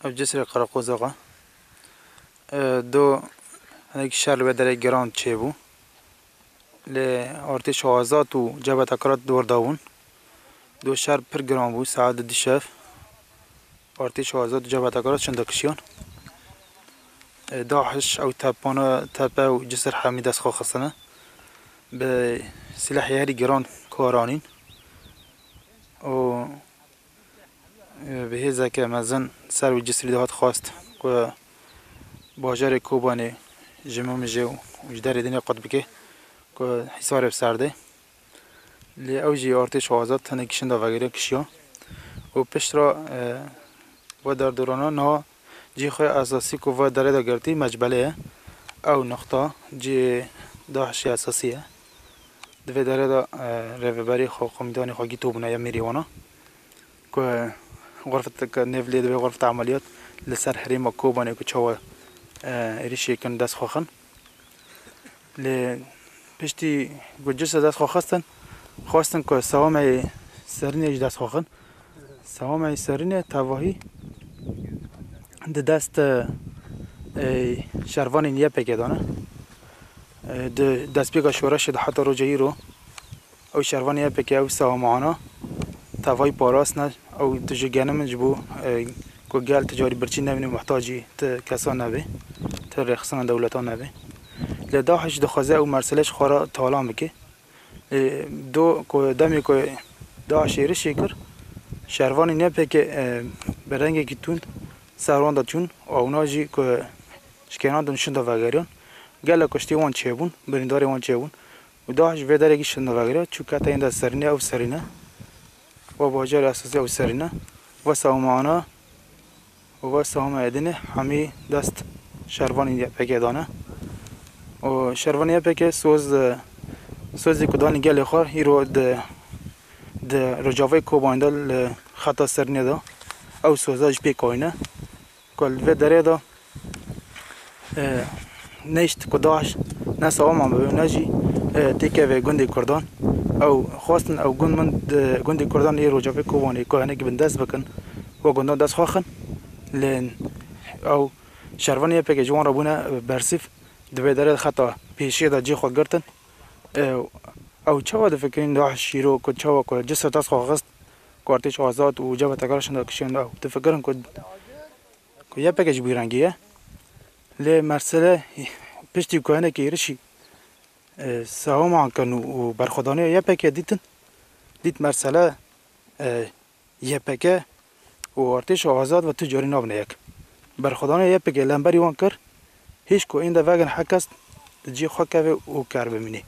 او جسر قراقوزاقا دو هناك شهر بدري جراند تشيبو لارتش آزاد و جبهة أكراد دور داون دو شهر پر جرام بو سعادة دشاف ارتش آزاد و جبهة أكراد شندكشيان داعش او تابا و جسر حميد اسخو خصنا بسلاح يهري جراند كورانين و بهذا كمازن سر و جسر دهات خواست و باجار کوبانه جمع جو وجدار الدنيا قد بكه که حسار بسرده لی اوجی ارتش آزاد تنه کشند وگیره کشیا و پیش را و در دورانا نه جی خواه اساسی که و داره دا گرتی مجبله او نقطه جی داعشی اساسیه دوی داره دا روبری خواه قمیدانی خواه گیتو بنا یا میریوانا که غرفت نفلی دوی غرفت عملیات لسر حریم کوبانه که چوا ایریشی کن دست خواهن لی پشتی گوجس دست خواستن که سوام سرینه دست خواهن سوام سرینه تواهی دست شروان نیه پکه دانه دست بیگا شورش ده حتی رو جایی رو او شروان نیه پکه او سوام آنا تواهی پاراس نه او تجگانه من جبو که گل تجاری برچی نبینه محتاجی کسان نبی رخصان دولتان نبی لداعش دخوازه او مرسلش خورا تالا بکه دو که دمی که داعش ایرشی کر شهروانی نیپه که برنگه که تون سروان دا چون اونا جی که شکنان دنشون دا وگریان گله کشتی وان چه بون برینداری وان چه بون و داعش ویداره گیشن دا وگریان چوکه تا این دا سرینه او سرینه و باجار اساسی او سرینه و سامانه و سام ادینه همی دست شهروانی نیپه که دانه و شهروانی نیپه که سوزی کدانی گله خواه ایرو د رجاوی کوباندال خطا سرنه دا او سوزاج پیکاینه کل و داره دا نشت کداش نسا آمان ببین نجی تیکه و گندی کردان او خواستن او گندی کردان ای رجاوی کوبانی که هنه که بندست بکن و گندان دست خواهن لین او شروانی پیک جوان را بونه برسیف دوی داره خطا پیشی دا جی خود گرتن او چوا د فکرین داعش شیرو که چوا که جسر دست خواست که ارتش آزاد و جبهه تکرارشون دا کشیند او تفکرن که یه پکش بیرنگیه لی مرسله پشتی که هنه که ایرشی سهام آنکن و برخودانه یه پکه دید مرسله یه پکه و ارتش آزاد و تجاری نابنه یک برخودانه یه پکه لنبری وان کر هیچ که این دا وگن حکست جی خواه که و کار بمینه